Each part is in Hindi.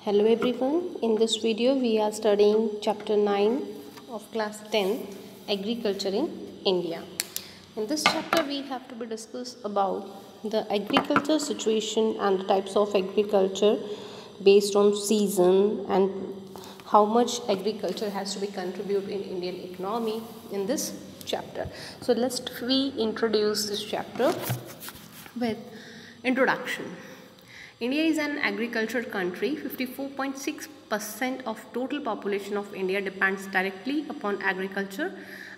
Hello everyone, in this video we are studying chapter 9 of class 10 agriculture in India. In this chapter we have to be discuss about the agriculture situation and the types of agriculture based on season and how much agriculture has to be contribute in Indian economy in this chapter. So let's we introduce this chapter with introduction. India is an agricultural country. 54.6% of total population of India depends directly upon agriculture,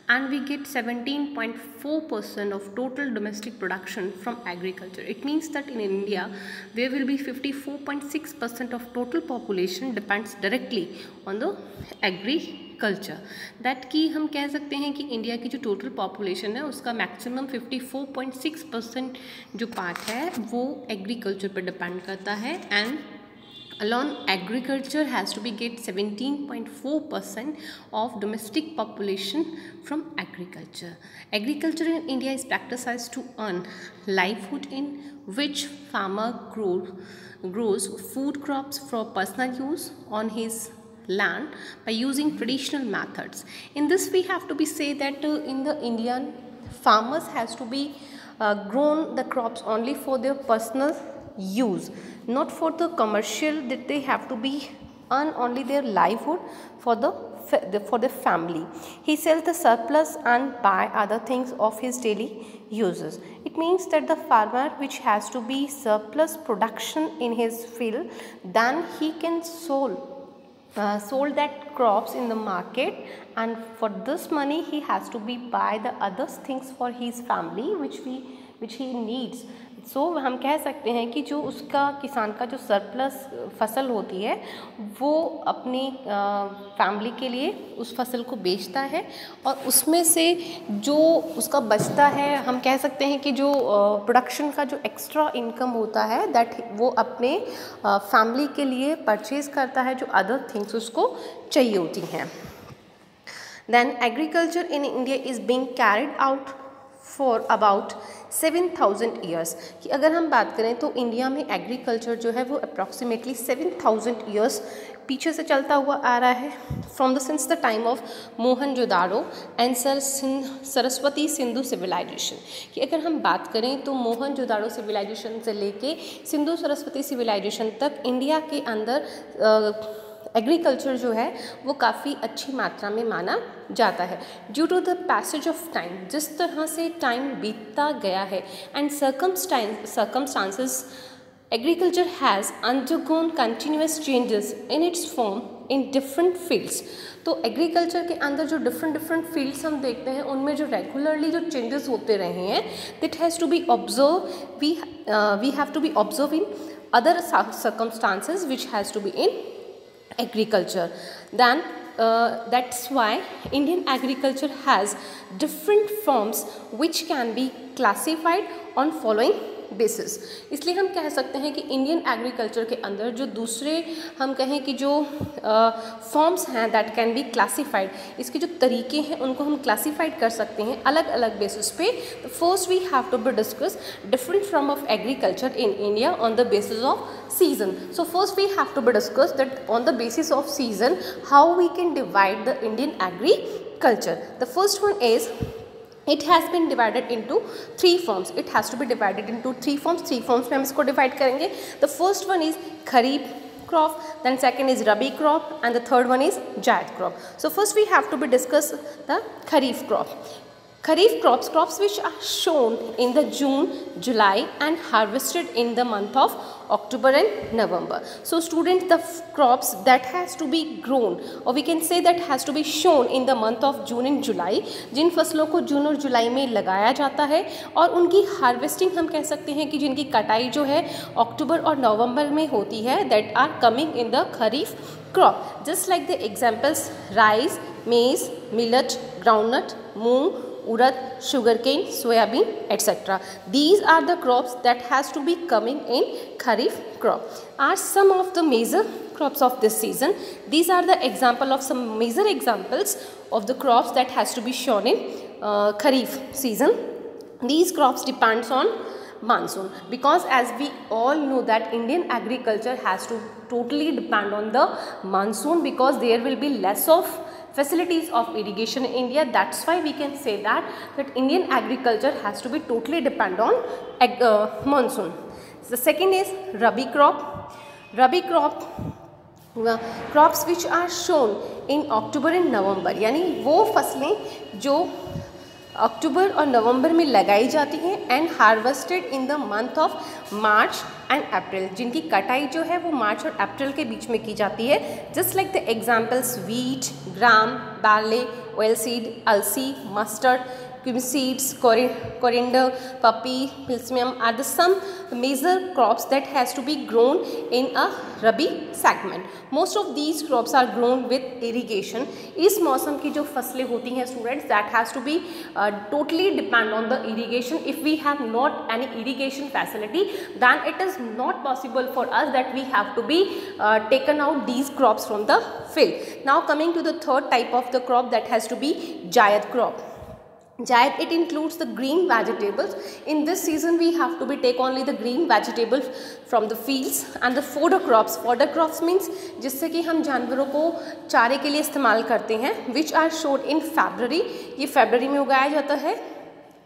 and we get 17.4% of total domestic production from agriculture. It means that in India there will be 54.6% of total population depends directly on the agriculture. That कि हम कह सकते हैं कि इंडिया की जो टोटल पॉपुलेशन है उसका मैक्सिमम 54.6% जो पार्ट है वो एग्रीकल्चर पर डिपेंड करता है and alone agriculture has to be get 17.4% of domestic population from agriculture. Agriculture in India is practiced to earn livelihood, in which farmer grows food crops for personal use on his land by using traditional methods. In this we have to be say that in the Indian farmers has to be grown the crops only for their personal use, not for the commercial, that they have to be earn only their livelihood for the family. He sells the surplus and buy other things of his daily uses. It means that the farmer which has to be surplus production in his field, then he can sold that crops in the market, and for this money he has to be buy the other things for his family which he needs. सो हम कह सकते हैं कि जो उसका किसान का जो सरप्लस फसल होती है वो अपनी फैमिली के लिए उस फसल को बेचता है, और उसमें से जो उसका बचता है हम कह सकते हैं कि जो प्रोडक्शन का जो एक्स्ट्रा इनकम होता है दैट वो अपने फैमिली के लिए परचेज करता है, जो अदर थिंग्स उसको चाहिए होती हैं. Then agriculture in India is being carried out for about 7,000 years. कि अगर हम बात करें तो इंडिया में एग्रीकल्चर जो है वो अप्रॉक्सीमेटली 7,000 ईयर्स पीछे से चलता हुआ आ रहा है, from the since the time of Mohenjodaro and Saraswati Sindhu civilisation. कि अगर हम बात करें तो मोहनजोदाड़ो सिविलाइजेशन से लेके सिंधु सरस्वती सिविलाइजेशन तक इंडिया के अंदर एग्रीकल्चर जो है वो काफ़ी अच्छी मात्रा में माना जाता है. Due to the passage of time, जिस तरह से टाइम बीतता गया है and circumstances, agriculture has undergone continuous changes in its form in different fields. तो एग्रीकल्चर के अंदर जो डिफरेंट फील्ड्स हम देखते हैं उनमें जो रेगुलरली जो चेंजेस होते रहे हैं that has to be observe, we have to be observe in other circumstances which has to be in agriculture. Then that's why Indian agriculture has different forms which can be classified on following basis. इसलिए हम कह सकते हैं कि इंडियन एग्रीकल्चर के अंदर जो दूसरे हम कहें कि जो फॉर्म्स हैं दैट कैन बी क्लासिफाइड, इसके जो तरीके हैं उनको हम क्लासिफाइड कर सकते हैं अलग अलग बेसिस पे. First we have to be discuss different form of agriculture in India on the basis of season. So first we have to be discuss that on the basis of season how we can divide the Indian agriculture. The first one is it has been divided into three forms. It has to be divided into three forms. Three forms में हम इसको divide करेंगे. The first one is kharif crop, then second is rabi crop, and the third one is zaid crop. So first we have to be discuss the kharif crop. Kharif crops which are shown in the June, July and harvested in the month of October and November. So students, the crops that has to be grown, or we can say that has to be shown in the month of June and July, जिन फसलों को जून और जुलाई में लगाया जाता है और उनकी हार्वेस्टिंग हम कह सकते हैं कि जिनकी कटाई जो है अक्टूबर और नवंबर में होती है, that are coming in the kharif crop. Just like the examples rice, maize, millet, groundnut, moong, urad, sugarcane, soybean, etc. These are the crops that has to be coming in kharif crop. Are some of the major crops of this season. These are the example of some major examples of the crops that has to be shown in kharif season. These crops depends on monsoon, because as we all know that Indian agriculture has to totally depend on the monsoon, because there will be less of facilities of irrigation in India. That's why we can say that Indian agriculture has to be totally depend on monsoon. The second is Rabi crop. Rabi crop crops which are sown in October and November, यानी वो फसलें जो अक्टूबर और नवंबर में लगाई जाती हैं and harvested in the month of March and April, जिनकी कटाई जो है वो मार्च और अप्रैल के बीच में की जाती है. Just like the examples wheat, gram, barley, oil seed, अलसी, mustard, seeds, coriander, poppy, pilsmium are the some major crops that has to be grown in a Rabi segment. Most of these crops are grown with irrigation. इस मौसम की जो फसलें होती हैं students, that has to be totally depend on the irrigation. If we have not any irrigation facility, then it is not possible for us that we have to be taken out these crops from the field. Now coming to the third type of the crop, that has to be Zaid crop. Zaid, it includes the green vegetables. In this season we have to be take only the green vegetables from the fields, and the fodder crops. Fodder crops means जिससे कि हम जानवरों को चारे के लिए इस्तेमाल करते हैं, which are shown in February. ये फरवरी में उगाया जाता है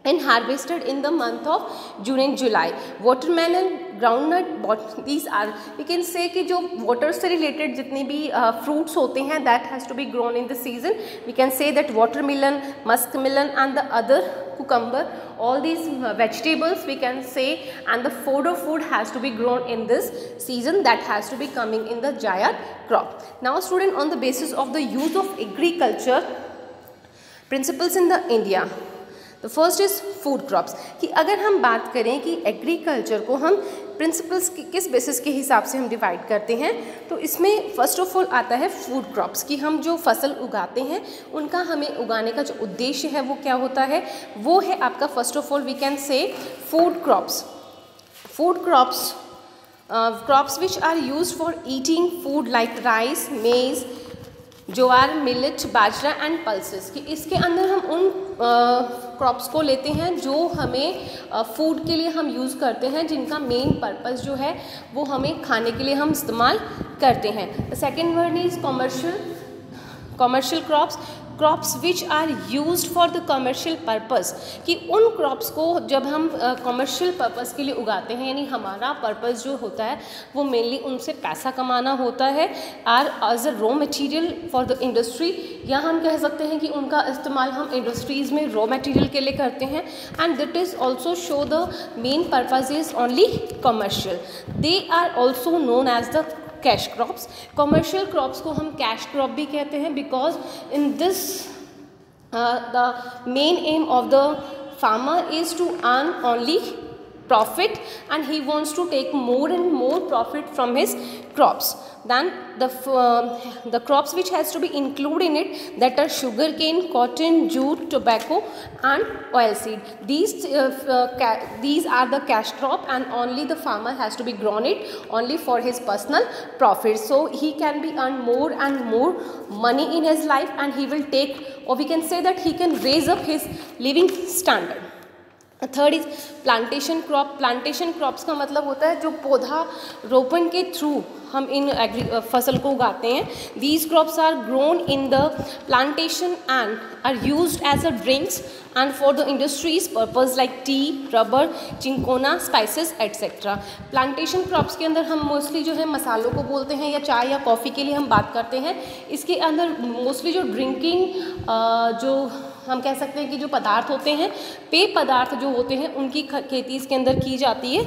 and harvested in the month of June and July. Watermelon, groundnut, these are, we can say कि जो water से related जितने भी fruits होते हैं, that has to be grown in the season. We can say that watermelon, muskmelon and the other cucumber, all these vegetables we can say, and the fodder food has to be grown in this season, that has to be coming in the Zaid crop. Now student, on the basis of the use of agriculture principles in the India, the first is food crops. कि अगर हम बात करें कि एग्रीकल्चर को हम प्रिंसिपल्स किस बेसिस के हिसाब से हम डिवाइड करते हैं, तो इसमें फर्स्ट ऑफ ऑल आता है फूड क्रॉप्स, कि हम जो फसल उगाते हैं उनका हमें उगाने का जो उद्देश्य है वो क्या होता है, वो है आपका first of all we can say food crops. Food crops crops which are used for eating food like rice, maize, jowar, millet, bajra and pulses. कि इसके अंदर हम उन क्रॉप्स को लेते हैं जो हमें फूड के लिए हम यूज़ करते हैं, जिनका मेन पर्पस जो है वो हमें खाने के लिए हम इस्तेमाल करते हैं. The second word is commercial crops. Crops which are used for the commercial purpose. कि उन क्रॉप्स को जब हम कमर्शियल पर्पस के लिए उगाते हैं, यानी हमारा पर्पस जो होता है वो मेनली उनसे पैसा कमाना होता है, or as a raw material for the industry, या हम कह सकते हैं कि उनका इस्तेमाल हम इंडस्ट्रीज़ में रॉ मटेरियल के लिए करते हैं. And that is also show the main purpose is only commercial. They are also known as the cash crops. Commercial crops को हम कैश क्रॉप भी कहते हैं, because in this the main aim of the farmer is to earn only profit, and he wants to take more and more profit from his crops. Then the crops which has to be included in it, that are sugarcane, cotton, jute, tobacco and oilseed. These are the cash crop, and only the farmer has to be grown it only for his personal profit, so he can be earn more and more money in his life, and he will take, or we can say that he can raise up his living standard. Third is plantation crop. Plantation crops का मतलब होता है जो पौधा रोपण के थ्रू हम इन फसल को उगाते हैं. These crops are grown in the plantation and are used as a drinks and for the industries purpose like tea, rubber, cinchona, spices etcetera. Plantation crops के अंदर हम मोस्टली जो है मसालों को बोलते हैं, या चाय या कॉफ़ी के लिए हम बात करते हैं. इसके अंदर मोस्टली जो ड्रिंकिंग जो हम कह सकते हैं कि जो पदार्थ होते हैं, पेय पदार्थ जो होते हैं, उनकी खेती इसके अंदर की जाती है.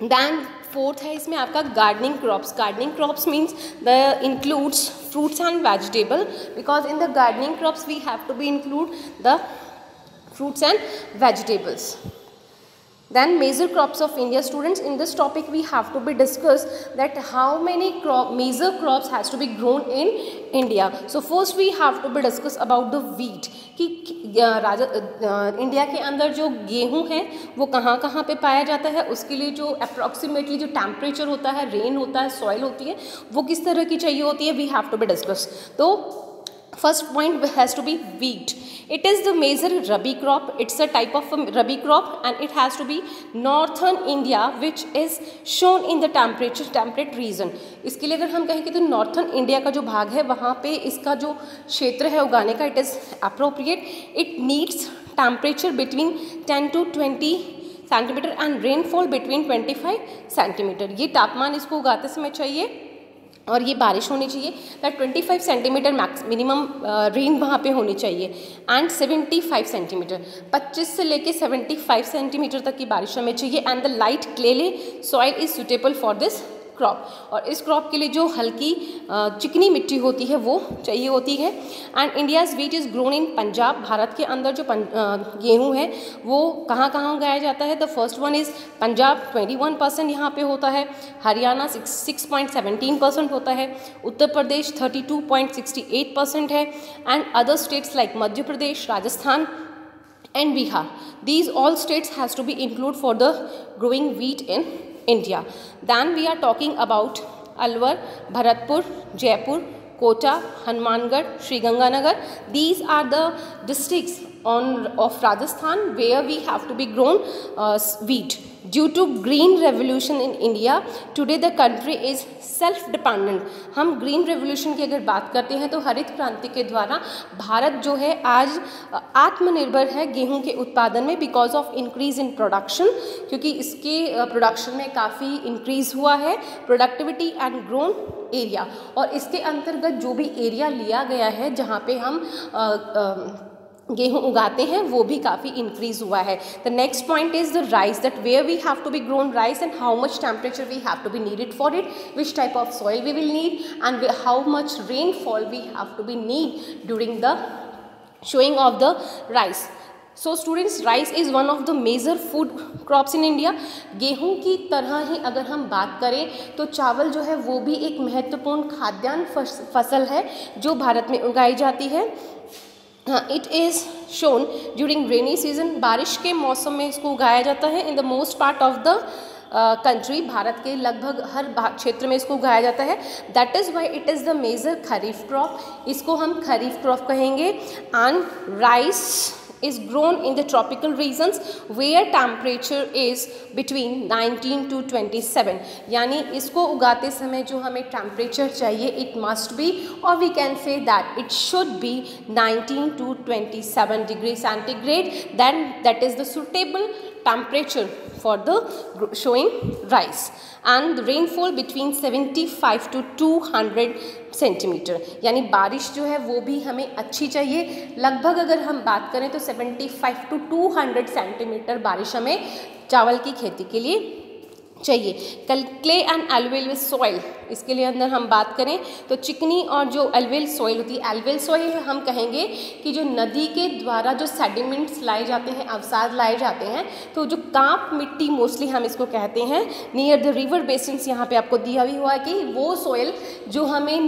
दैन फोर्थ है इसमें आपका gardening crops. Gardening crops means the includes fruits and vegetable, because in the gardening crops we have to be include the fruits and vegetables. Then major crops of India. Students, in this topic we have to be discuss that how many major crops has to be grown in India. So first we have to be discuss about the wheat. कि इंडिया के अंदर जो गेहूं है वो कहाँ कहाँ पे पाया जाता है, उसके लिए जो अप्रॉक्सीमेटली जो टेम्परेचर होता है, रेन होता है, सॉइल होती है, वो किस तरह की चाहिए होती है, we have to be discuss. तो First point has to be wheat. It is the major rabi crop. It's a type of a rabi crop and it has to be northern India which is shown in the temperate region. इसके लिए अगर हम कहें कि तो नॉर्थन इंडिया का जो भाग है वहाँ पे इसका जो क्षेत्र है उगाने का it is appropriate. It needs temperature between 10 to 20 centimetre and rainfall between 25 centimetre. ये तापमान इसको उगाते समय चाहिए और ये बारिश होनी चाहिए that 25 centimetre max minimum rain वहाँ पे होनी चाहिए एंड 75 सेंटीमीटर 25 से लेके 75 सेंटीमीटर तक की बारिश हमें चाहिए. And the light clayey soil is suitable for this crop. और इस क्रॉप के लिए जो हल्की चिकनी मिट्टी होती है वो चाहिए होती है. And India's wheat is grown in Punjab. Bharat के अंदर जो गेहूँ है वो कहाँ कहाँ उगाया जाता है. The first one is Punjab 21% यहाँ पे होता है. हरियाणा 6.17% होता है. उत्तर प्रदेश 32.68% है. And other states like Madhya Pradesh, Rajasthan and Bihar. These all states has to be included for the growing wheat in India. Then we are talking about Alwar, Bharatpur, Jaipur, Kota, Hanumangarh, Sri Ganganagar. These are the districts of Rajasthan where we have to be grown wheat. Due to green revolution in India, today the country is self-dependent. हम ग्रीन रेवोल्यूशन की अगर बात करते हैं तो हरित क्रांति के द्वारा भारत जो है आज आत्मनिर्भर है गेहूं के उत्पादन में because of increase in production. क्योंकि इसके प्रोडक्शन में काफ़ी इंक्रीज हुआ है प्रोडक्टिविटी एंड ग्रोन एरिया. और इसके अंतर्गत जो भी एरिया लिया गया है जहाँ पे हम गेहूँ उगाते हैं वो भी काफ़ी इंक्रीज हुआ है. The next point is the rice that where we have to be grown rice and how much temperature we have to be needed for it, which type of soil we will need and how much rainfall we have to be need during the sowing of the rice. So students, rice is one of the major food crops in India. गेहूँ की तरह ही अगर हम बात करें तो चावल जो है वो भी एक महत्वपूर्ण खाद्यान्न फसल है जो भारत में उगाई जाती है. It is sown during rainy season. बारिश के मौसम में इसको उगाया जाता है. In the most part of the country, भारत के लगभग हर क्षेत्र में इसको उगाया जाता है. That is why it is the major kharif crop. इसको हम खरीफ क्रॉप कहेंगे. And rice is grown in the tropical regions where temperature is between 19 to 27. यानी इसको उगाते समय जो हमें टेम्परेचर चाहिए it must be or we can say that it should be 19 to 27 degree centigrade. Then that is the suitable temperature for the showing rice. And the rainfall between 75 to 200 centimetre. यानी बारिश जो है वो भी हमें अच्छी चाहिए. लगभग अगर हम बात करें तो 75 to 200 सेंटीमीटर बारिश हमें चावल की खेती के लिए चाहिए. क्ले एंड एल्वेल सॉइल, इसके लिए अंदर हम बात करें तो चिकनी और जो एल्वेल सॉइल होती है, एल्वेल सॉइल हम कहेंगे कि जो नदी के द्वारा जो सेडिमेंट्स लाए जाते हैं, अवसाद लाए जाते हैं, तो जो कांप मिट्टी मोस्टली हम इसको कहते हैं नियर द रिवर बेसिन्स. यहाँ पे आपको दिया भी हुआ है कि वो सॉइल जो हमें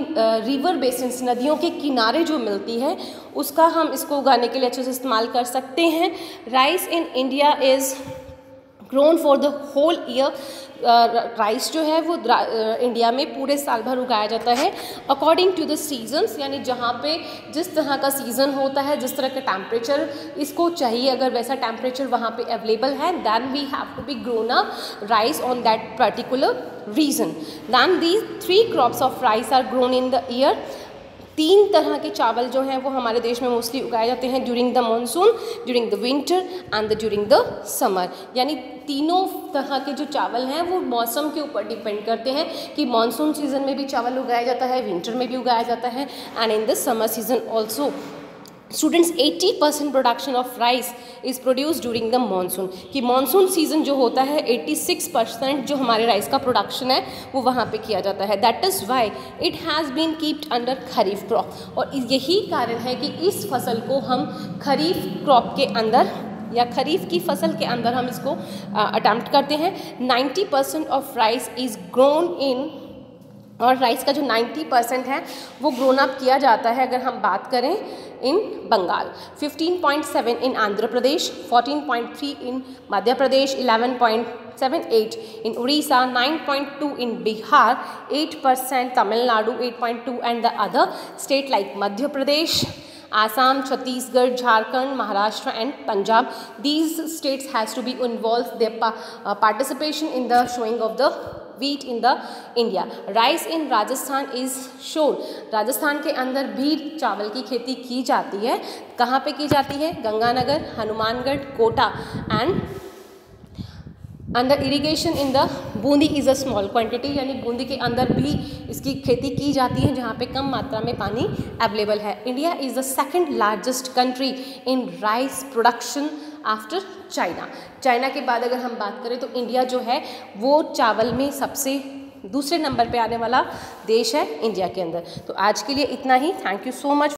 रिवर बेसिन्स नदियों के किनारे जो मिलती है उसका हम इसको उगाने के लिए अच्छे से इस्तेमाल कर सकते हैं. Rice in India is grown for the whole year. Rice जो है वो इंडिया में पूरे साल भर उगाया जाता है अकॉर्डिंग टू द सीजन्स. यानी जहाँ पे जिस तरह का सीज़न होता है, जिस तरह का टेम्परेचर इसको चाहिए, अगर वैसा टेम्परेचर वहाँ पे अवेलेबल है then we have to be grown up rice on that particular region. Than these 3 crops of rice are grown in the year. 3 तरह के चावल जो हैं वो हमारे देश में मोस्टली उगाए जाते हैं during the monsoon, during the winter and during the summer. यानी तीनों तरह के जो चावल हैं वो मौसम के ऊपर डिपेंड करते हैं कि मानसून सीजन में भी चावल उगाया जाता है, विंटर में भी उगाया जाता है and in the summer season also. Students 80% production of rice is produce during the monsoon. कि मानसून सीजन जो होता है 86% जो हमारे राइस का प्रोडक्शन है वो वहाँ पे किया जाता है. That is why it has been keeped under kharif crop. और यही कारण है कि इस फसल को हम खरीफ क्रॉप के अंदर या खरीफ की फसल के अंदर हम इसको अटेम्प्ट करते हैं. 90% of rice is grown in और राइस का जो 90% है वो ग्रोन अप किया जाता है अगर हम बात करें in Bengal, 15.7 in Andhra Pradesh, 14.3 in Madhya Pradesh, 11.78 in Orissa, 9.2 in Bihar, 8% Tamil Nadu, 8.2 and the other state like Madhya Pradesh, Assam, Chhattisgarh, Jharkhand, Maharashtra and Punjab. These states has to be involved their participation in the showing of the wheat in the India. Rice in Rajasthan is shown. Rajasthan के अंदर भी चावल की खेती की जाती है. कहाँ पे की जाती है? Ganganagar, Hanumangarh, Kota and under irrigation in the Bundi is a small quantity, यानी बूंदी के अंदर भी इसकी खेती की जाती है जहाँ पे कम मात्रा में पानी अवेलेबल है. India is the second largest country in rice production after China. China के बाद अगर हम बात करें तो इंडिया जो है वो चावल में सबसे दूसरे नंबर पे आने वाला देश है इंडिया के अंदर. तो आज के लिए इतना ही. Thank you so much.